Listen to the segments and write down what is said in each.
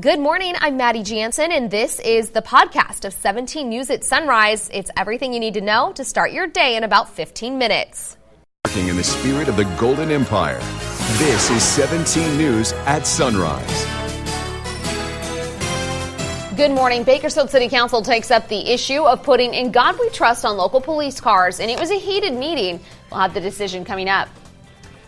Good morning, I'm Maddie Jansen, and this is the podcast of 17 News at Sunrise. It's everything you need to know to start your day in about 15 minutes. Working in the spirit of the Golden Empire, this is 17 News at Sunrise. Good morning. Bakersfield City Council takes up the issue of putting In God We Trust on local police cars, and it was a heated meeting. We'll have the decision coming up.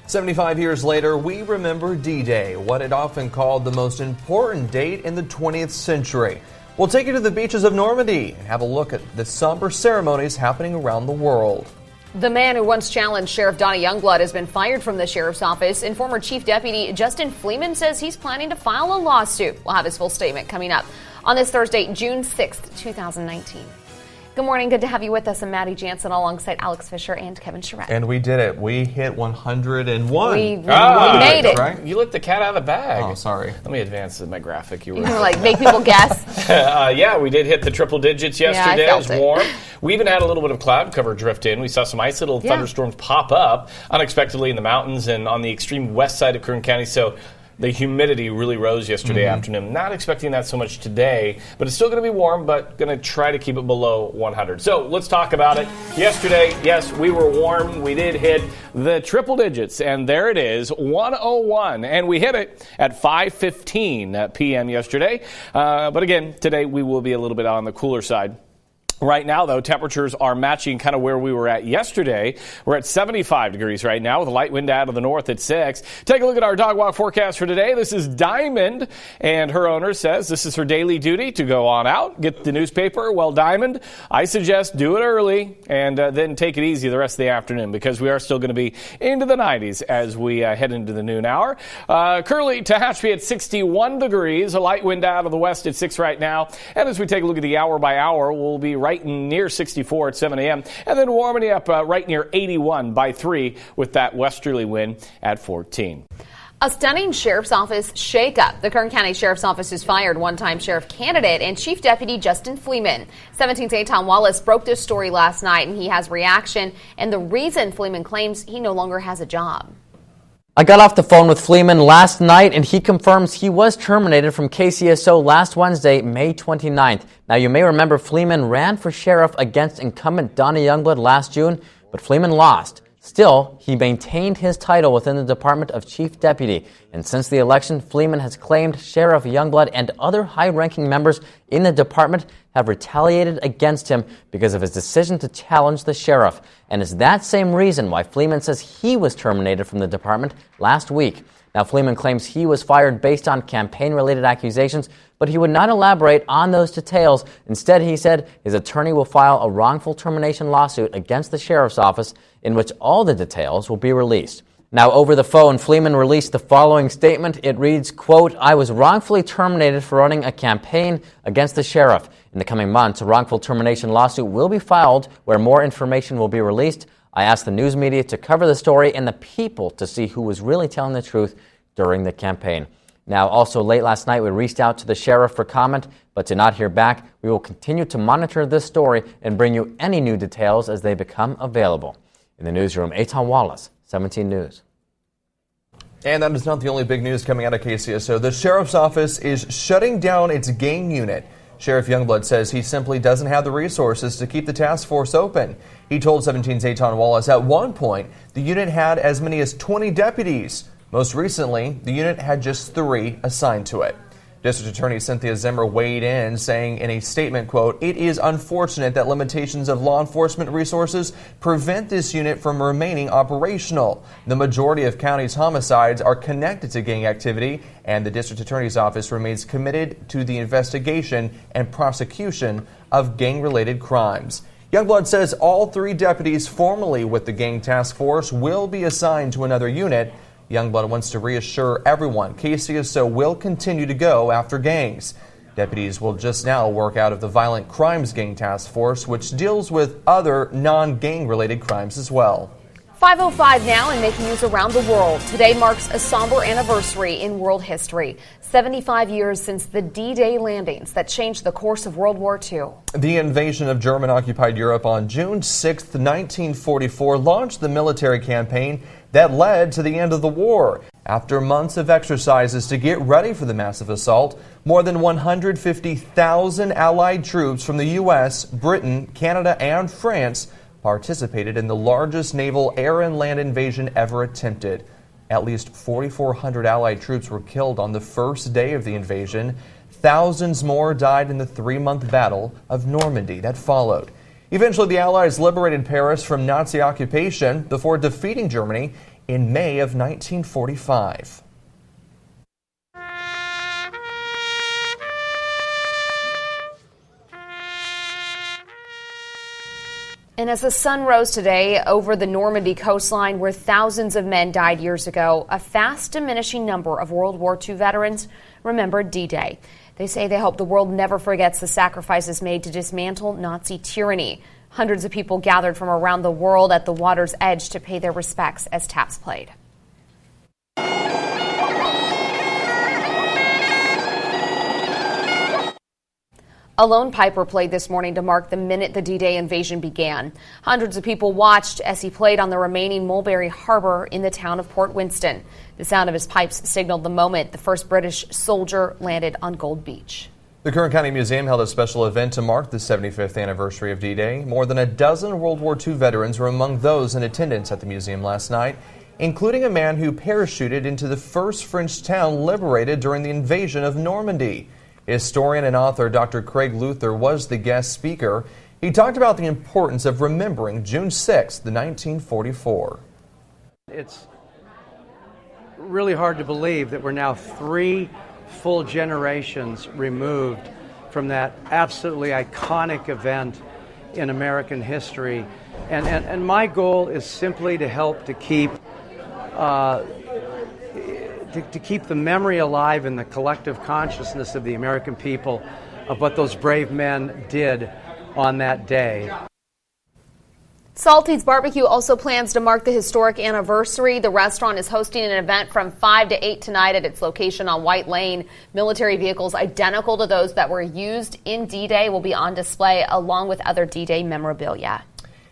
75 years later, we remember D-Day, what it often called the most important date in the 20th century. We'll take you to the beaches of Normandy and have a look at the somber ceremonies happening around the world. The man who once challenged Sheriff Donnie Youngblood has been fired from the sheriff's office, and former Chief Deputy Justin Fleeman says he's planning to file a lawsuit. We'll have his full statement coming up on this Thursday, June 6th, 2019. Good morning. Good to have you with us. I'm Maddie Jansen alongside Alex Fisher and Kevin Charette. And we did it. We hit 101. We made it. Right? You let the cat out of the bag. Oh, sorry. Let me advance my graphic. You were like, make people guess. Yeah, we did hit the triple digits yesterday. Yeah, it was warm. We even had a little bit of cloud cover drift in. We saw some isolated thunderstorms pop up unexpectedly in the mountains and on the extreme west side of Kern County. So the humidity really rose yesterday afternoon. Not expecting that so much today, but it's still going to be warm, but going to try to keep it below 100. So let's talk about it. Yesterday, yes, we were warm. We did hit the triple digits, and there it is, 101. And we hit it at 5:15 p.m. yesterday. But again, today we will be a little bit on the cooler side. Right now, though, temperatures are matching kind of where we were at yesterday. We're at 75 degrees right now with a light wind out of the north at 6. Take a look at our dog walk forecast for today. This is Diamond, and her owner says this is her daily duty to go on out, get the newspaper. Well, Diamond, I suggest do it early and then take it easy the rest of the afternoon because we are still going to be into the 90s as we head into the noon hour. Currently, Tehachapi at 61 degrees, a light wind out of the west at 6 right now. And as we take a look at the hour by hour, we'll be right near 64 at 7 a.m. and then warming up right near 81 by 3 with that westerly wind at 14. A stunning sheriff's office shakeup. The Kern County Sheriff's Office has fired one-time sheriff candidate and Chief Deputy Justin Fleeman. 17's Aton Wallace broke this story last night, and he has reaction and the reason Fleeman claims he no longer has a job. I got off the phone with Fleeman last night, and he confirms he was terminated from KCSO last Wednesday, May 29th. Now, you may remember Fleeman ran for sheriff against incumbent Donnie Youngblood last June, but Fleeman lost. Still, he maintained his title within the Department of Chief Deputy, and since the election, Fleeman has claimed Sheriff Youngblood and other high-ranking members in the department have retaliated against him because of his decision to challenge the sheriff. And it's that same reason why Fleeman says he was terminated from the department last week. Now, Fleeman claims he was fired based on campaign-related accusations, but he would not elaborate on those details. Instead, he said his attorney will file a wrongful termination lawsuit against the sheriff's office in which all the details will be released. Now, over the phone, Fleeman released the following statement. It reads, quote, "I was wrongfully terminated for running a campaign against the sheriff. In the coming months, a wrongful termination lawsuit will be filed where more information will be released. I asked the news media to cover the story and the people to see who was really telling the truth during the campaign." Now, also late last night, we reached out to the sheriff for comment, but did not hear back. We will continue to monitor this story and bring you any new details as they become available. In the newsroom, Aton Wallace, 17 News. And that is not the only big news coming out of KCSO. The sheriff's office is shutting down its gang unit. Sheriff Youngblood says he simply doesn't have the resources to keep the task force open. He told 17's Aton Wallace at one point the unit had as many as 20 deputies. Most recently, the unit had just 3 assigned to it. District Attorney Cynthia Zimmer weighed in, saying in a statement, quote, "It is unfortunate that limitations of law enforcement resources prevent this unit from remaining operational. The majority of county's homicides are connected to gang activity, and the District Attorney's Office remains committed to the investigation and prosecution of gang-related crimes." Youngblood says all 3 deputies formerly with the gang task force will be assigned to another unit. Youngblood wants to reassure everyone KCSO will continue to go after gangs. Deputies will just now work out of the Violent Crimes Gang Task Force, which deals with other non-gang related crimes as well. 5:05 now and making news around the world. Today marks a somber anniversary in world history. 75 years since the D-Day landings that changed the course of World War II. The invasion of German-occupied Europe on June 6, 1944 launched the military campaign that led to the end of the war. After months of exercises to get ready for the massive assault, more than 150,000 Allied troops from the U.S., Britain, Canada, and France participated in the largest naval air and land invasion ever attempted. At least 4,400 Allied troops were killed on the first day of the invasion. Thousands more died in the 3-month Battle of Normandy that followed. Eventually, the Allies liberated Paris from Nazi occupation before defeating Germany in May of 1945. And as the sun rose today over the Normandy coastline where thousands of men died years ago, a fast diminishing number of World War II veterans remembered D-Day. They say they hope the world never forgets the sacrifices made to dismantle Nazi tyranny. Hundreds of people gathered from around the world at the water's edge to pay their respects as taps played. A lone piper played this morning to mark the minute the D-Day invasion began. Hundreds of people watched as he played on the remaining Mulberry Harbor in the town of Port Winston. The sound of his pipes signaled the moment the first British soldier landed on Gold Beach. The Kern County Museum held a special event to mark the 75th anniversary of D-Day. More than a dozen World War II veterans were among those in attendance at the museum last night, including a man who parachuted into the first French town liberated during the invasion of Normandy. Historian and author Dr. Craig Luther was the guest speaker. He talked about the importance of remembering June 6, 1944. It's really hard to believe that we're now 3 full generations removed from that absolutely iconic event in American history. And my goal is simply to help to keep the memory alive in the collective consciousness of the American people of what those brave men did on that day. Salty's Barbecue also plans to mark the historic anniversary. The restaurant is hosting an event from 5 to 8 tonight at its location on White Lane. Military vehicles identical to those that were used in D-Day will be on display along with other D-Day memorabilia.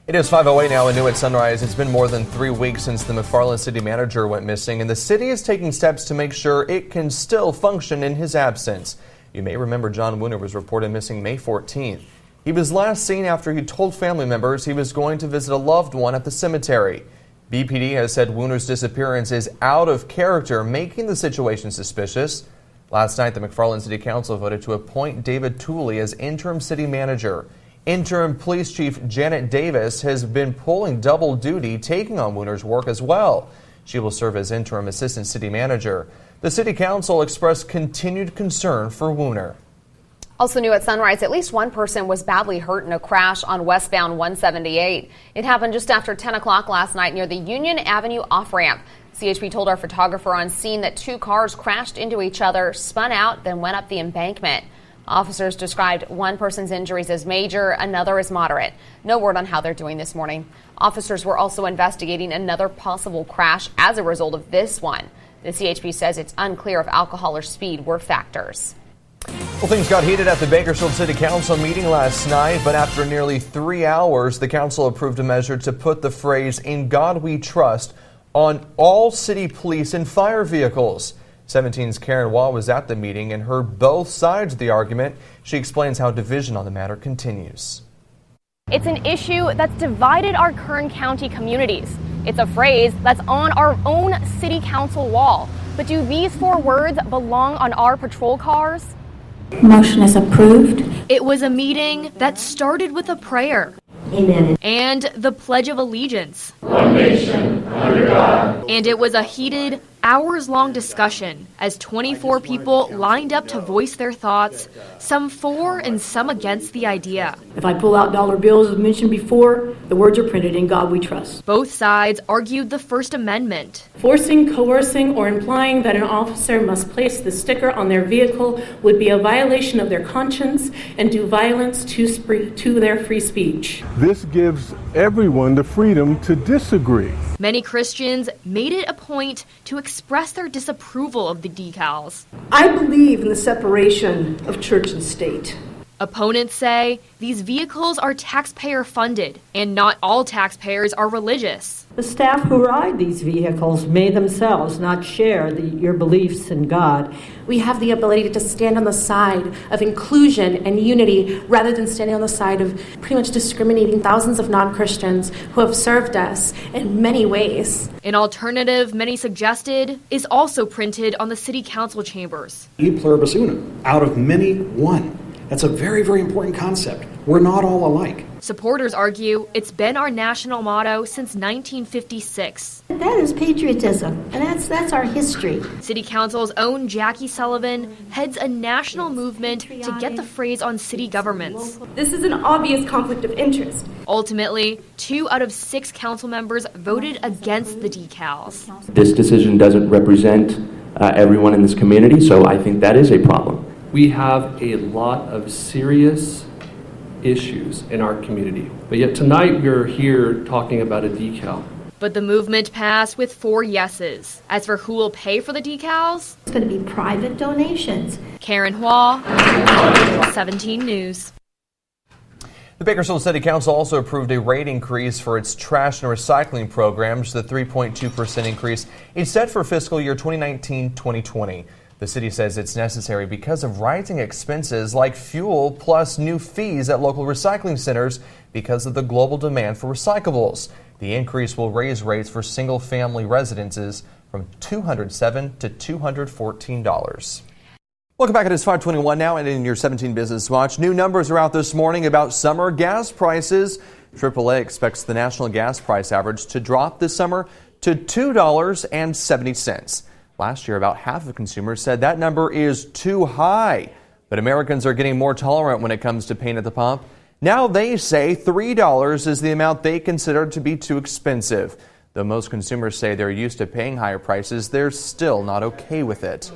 It is 5:08 now and new at Sunrise. It's been more than 3 weeks since the McFarland city manager went missing, and the city is taking steps to make sure it can still function in his absence. You may remember John Wooner was reported missing May 14th. He was last seen after he told family members he was going to visit a loved one at the cemetery. BPD has said Wooner's disappearance is out of character, making the situation suspicious. Last night, the McFarland City Council voted to appoint David Tooley as interim city manager. Interim Police Chief Janet Davis has been pulling double duty, taking on Wooner's work as well. She will serve as interim assistant city manager. The City Council expressed continued concern for Wooner. Also new at Sunrise, at least one person was badly hurt in a crash on westbound 178. It happened just after 10 o'clock last night near the Union Avenue off-ramp. CHP told our photographer on scene that 2 cars crashed into each other, spun out, then went up the embankment. Officers described one person's injuries as major, another as moderate. No word on how they're doing this morning. Officers were also investigating another possible crash as a result of this one. The CHP says it's unclear if alcohol or speed were factors. Well, things got heated at the Bakersfield City Council meeting last night, but after nearly 3 hours, the council approved a measure to put the phrase "In God We Trust" on all city police and fire vehicles. 17's Karen Waugh was at the meeting and heard both sides of the argument. She explains how division on the matter continues. It's an issue that's divided our Kern County communities. It's a phrase that's on our own city council wall. But do these 4 words belong on our patrol cars? Motion is approved. It was a meeting that started with a prayer. Amen. And the Pledge of Allegiance. One nation, under God. And it was a heated, hours-long discussion as 24 people lined up to voice their thoughts, some for and some against the idea. If I pull out dollar bills as mentioned before, the words are printed, "In God we trust." Both sides argued the First Amendment. Forcing, coercing, or implying that an officer must place the sticker on their vehicle would be a violation of their conscience and do violence to their free speech. This gives everyone the freedom to disagree. Many Christians made it a point to express their disapproval of the decals. I believe in the separation of church and state. Opponents say these vehicles are taxpayer funded, and not all taxpayers are religious. The staff who ride these vehicles may themselves not share your beliefs in God. We have the ability to stand on the side of inclusion and unity rather than standing on the side of pretty much discriminating thousands of non-Christians who have served us in many ways. An alternative, many suggested, is also printed on the city council chambers. E pluribus unum, out of many, one. That's a very, very important concept. We're not all alike. Supporters argue it's been our national motto since 1956. That is patriotism, and that's our history. City Council's own Jackie Sullivan heads a national movement to get the phrase on city governments. This is an obvious conflict of interest. Ultimately, 2 out of 6 council members voted against the decals. This decision doesn't represent everyone in this community, so I think that is a problem. We have a lot of serious issues in our community, but yet tonight we're here talking about a decal. But the movement passed with 4 yeses. As for who will pay for the decals, It's going to be private donations. Karen Hua, 17 News. The Bakersfield City Council also approved a rate increase for its trash and recycling programs. The 3.2% increase is set for fiscal year 2019-2020. The city says it's necessary because of rising expenses like fuel plus new fees at local recycling centers because of the global demand for recyclables. The increase will raise rates for single-family residences from $207 to $214. Welcome back. It is 5:21 now, and in your 17 Business Watch, new numbers are out this morning about summer gas prices. AAA expects the national gas price average to drop this summer to $2.70. Last year, about half of consumers said that number is too high. But Americans are getting more tolerant when it comes to paying at the pump. Now they say $3 is the amount they consider to be too expensive. Though most consumers say they're used to paying higher prices, they're still not okay with it.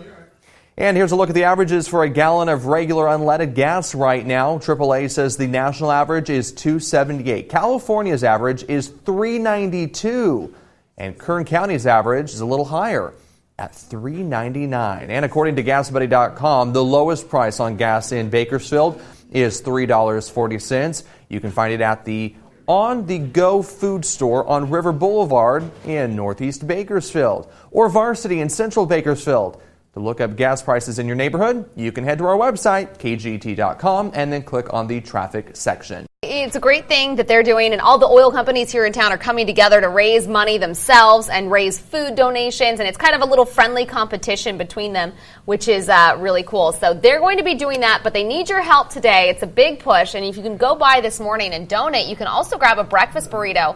And here's a look at the averages for a gallon of regular unleaded gas right now. AAA says the national average is $2.78. California's average is $3.92. And Kern County's average is a little higher at $3.99. And according to GasBuddy.com, the lowest price on gas in Bakersfield is $3.40. You can find it at the On-the-Go food store on River Boulevard in Northeast Bakersfield, or Varsity in Central Bakersfield. To look up gas prices in your neighborhood, you can head to our website, KGET.com, and then click on the traffic section. It's a great thing that they're doing, and all the oil companies here in town are coming together to raise money themselves and raise food donations, and it's kind of a little friendly competition between them, which is really cool. So they're going to be doing that, but they need your help today. It's a big push, and if you can go by this morning and donate, you can also grab a breakfast burrito.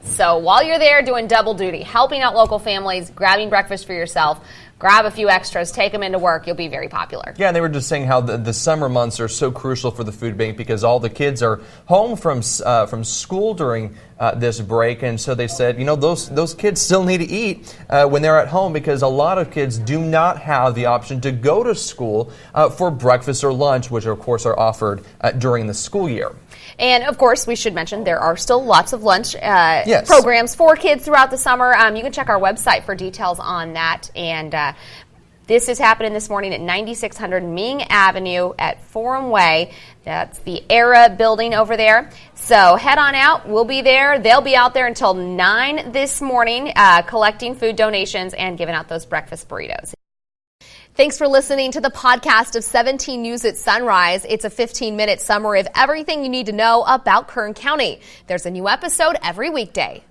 So while you're there doing double duty, helping out local families, grabbing breakfast for yourself, grab a few extras, take them into work. You'll be very popular. Yeah, and they were just saying how the summer months are so crucial for the food bank because all the kids are home from school during this break, and so they said, you know, those kids still need to eat when they're at home because a lot of kids do not have the option to go to school for breakfast or lunch, which of course are offered during the school year. And, of course, we should mention there are still lots of lunch programs for kids throughout the summer. You can check our website for details on that. And this is happening this morning at 9600 Ming Avenue at Forum Way. That's the Era building over there. So head on out. We'll be there. They'll be out there until 9 this morning collecting food donations and giving out those breakfast burritos. Thanks for listening to the podcast of 17 News at Sunrise. It's a 15-minute summary of everything you need to know about Kern County. There's a new episode every weekday.